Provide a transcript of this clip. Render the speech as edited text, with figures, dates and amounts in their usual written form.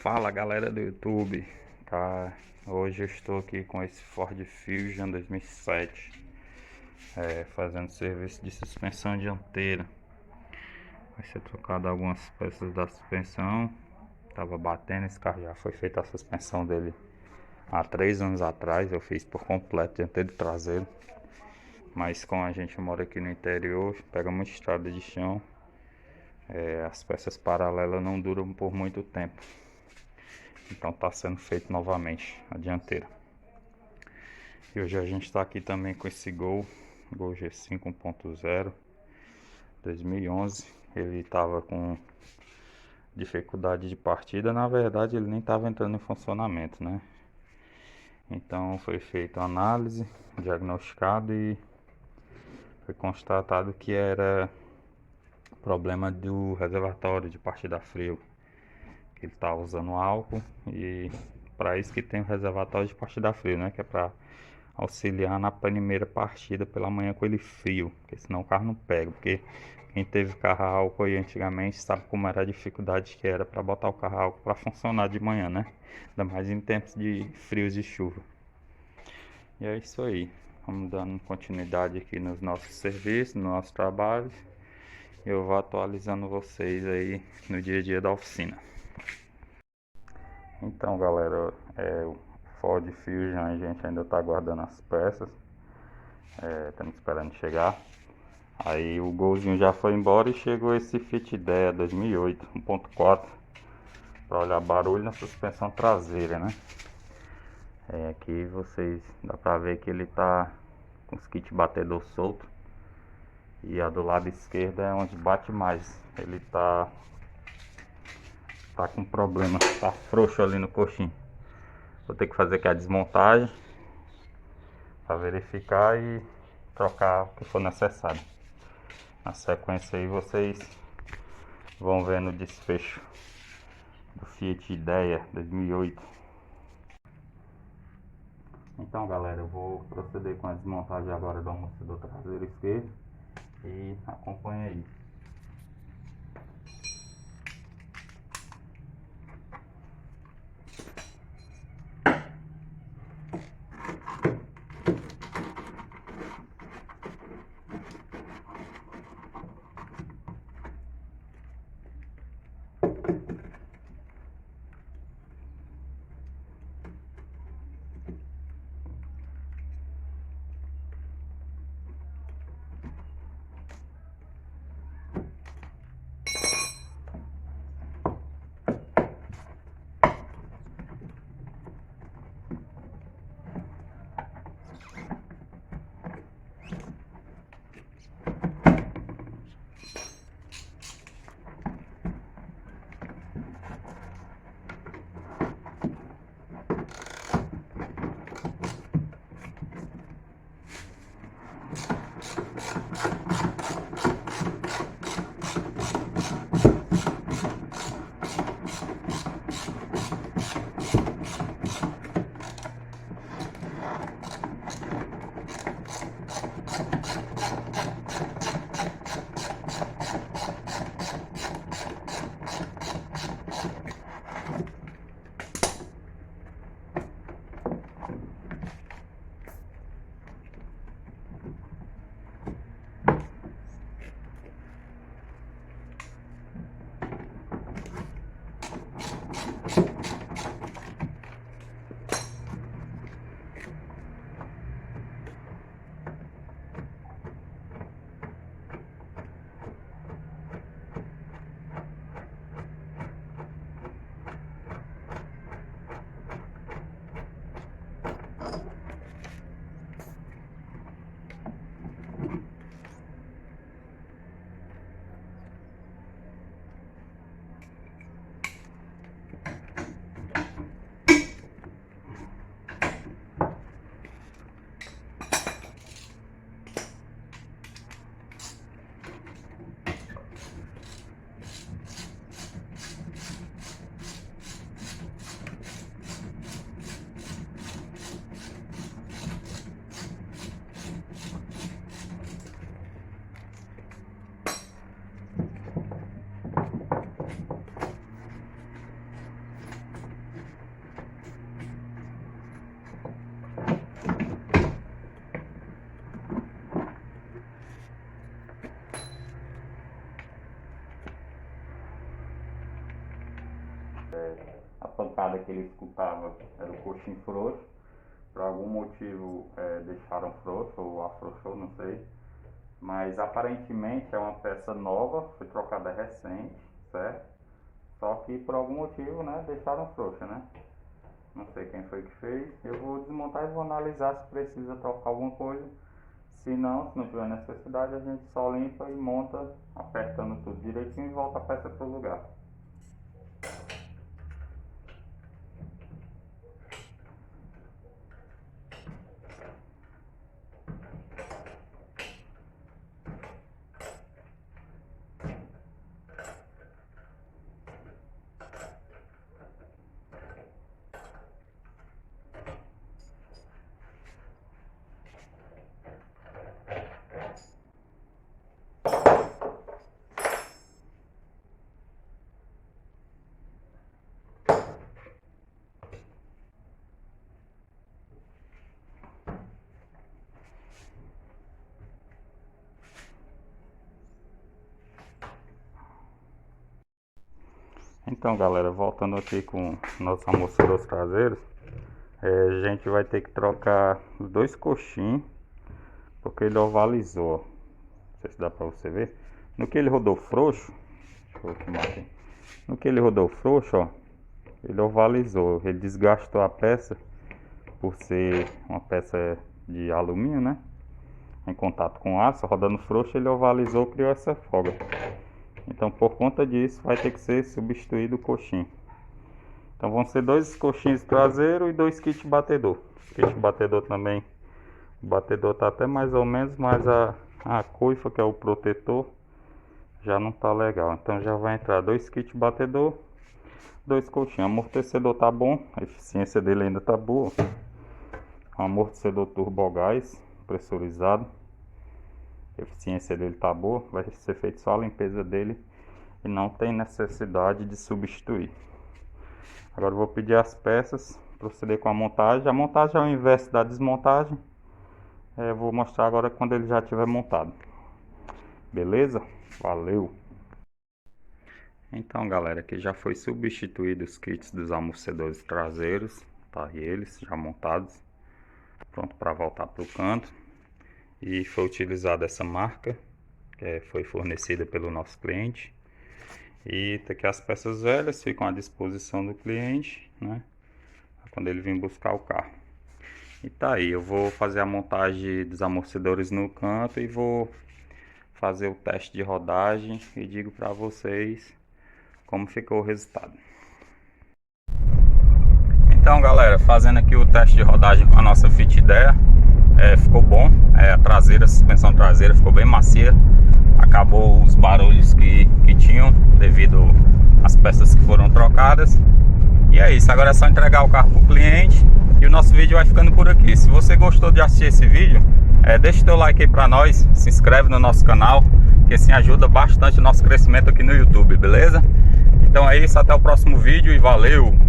Fala galera do YouTube, tá? Hoje eu estou aqui com esse Ford Fusion 2007, fazendo serviço de suspensão dianteira. Vai ser trocado algumas peças da suspensão. Tava batendo, esse carro já foi feita a suspensão dele há 3 anos atrás. Eu fiz por completo, dianteiro e traseiro. Mas como a gente mora aqui no interior, pega muita estrada de chão, as peças paralelas não duram por muito tempo. Então está sendo feito novamente a dianteira. E hoje a gente está aqui também com esse Gol G5 1.0 2011. Ele estava com dificuldade de partida, na verdade ele nem estava entrando em funcionamento, né? Então foi feita a análise, diagnosticado e foi constatado que era problema do reservatório de partida frio, que ele estava usando álcool, e para isso que tem o reservatório de partida frio, né? Que é para auxiliar na primeira partida pela manhã com ele frio, porque senão o carro não pega. Porque quem teve carro a álcool aí antigamente sabe como era a dificuldade que era para botar o carro a álcool para funcionar de manhã, né? Ainda mais em tempos de frios e chuva. E é isso aí. Vamos dando continuidade aqui nos nossos serviços, no nosso trabalho. Eu vou atualizando vocês aí no dia a dia da oficina. Então galera, o Ford Fusion a gente ainda está aguardando as peças. Estamos esperando chegar. Aí o Golzinho já foi embora e chegou esse Fit Idea 2008 1.4 para olhar barulho na suspensão traseira, né? Aqui vocês dá pra ver que ele tá com os kits batedor solto, e a do lado esquerdo é onde bate mais. Ele tá com problema, tá frouxo ali no coxinho. Vou ter que fazer aqui a desmontagem para verificar e trocar o que for necessário. Na sequência aí vocês vão vendo o desfecho do Fiat Idea 2008. Então galera, eu vou proceder com a desmontagem agora do amortecedor traseiro esquerdo e acompanha aí. pancada que ele escutava era o coxim frouxo. Por algum motivo deixaram frouxo ou afrouxou, não sei. Mas aparentemente é uma peça nova, foi trocada recente, certo? Só que por algum motivo, né, deixaram frouxa, né? Não sei quem foi que fez. Eu vou desmontar e vou analisar se precisa trocar alguma coisa. Se não tiver necessidade, a gente só limpa e monta, apertando tudo direitinho e volta a peça para o lugar. Então galera, voltando aqui com nossos amortecedores traseiros, a gente vai ter que trocar os dois coxins, porque ele ovalizou. Não sei se dá pra você ver. No que ele rodou frouxo, deixa eu filmar aqui. No que ele rodou frouxo, ó, ele ovalizou, ele desgastou a peça, por ser uma peça de alumínio, né? Em contato com aço, rodando frouxo, ele ovalizou, criou essa folga. Então, por conta disso, vai ter que ser substituído o coxim. Então, vão ser dois coxins traseiros e dois kits batedor. Kit batedor também, o batedor tá até mais ou menos, mas a coifa, que é o protetor, já não tá legal. Então, já vai entrar dois kits batedor, dois coxins. O amortecedor tá bom, a eficiência dele ainda tá boa. O amortecedor turbogás, pressurizado. A eficiência dele tá boa, vai ser feito só a limpeza dele e não tem necessidade de substituir. Agora eu vou pedir as peças, proceder com a montagem. A montagem é o inverso da desmontagem. Eu vou mostrar agora quando ele já estiver montado. Beleza? Valeu! Então galera, aqui já foi substituído os kits dos amortecedores traseiros, tá? E eles já montados, pronto para voltar para o canto. E foi utilizada essa marca, que foi fornecida pelo nosso cliente. E tá aqui as peças velhas, ficam à disposição do cliente, né? Quando ele vir buscar o carro. E tá aí, eu vou fazer a montagem dos amortecedores no canto e vou fazer o teste de rodagem e digo para vocês como ficou o resultado. Então galera, fazendo aqui o teste de rodagem com a nossa Fit Idea. Ficou bom, a suspensão traseira ficou bem macia. Acabou os barulhos que tinham devido às peças que foram trocadas. E é isso, agora é só entregar o carro para o cliente. E o nosso vídeo vai ficando por aqui. Se você gostou de assistir esse vídeo, deixa o teu like aí para nós. Se inscreve no nosso canal, que assim ajuda bastante o nosso crescimento aqui no YouTube, beleza? Então é isso, até o próximo vídeo e valeu!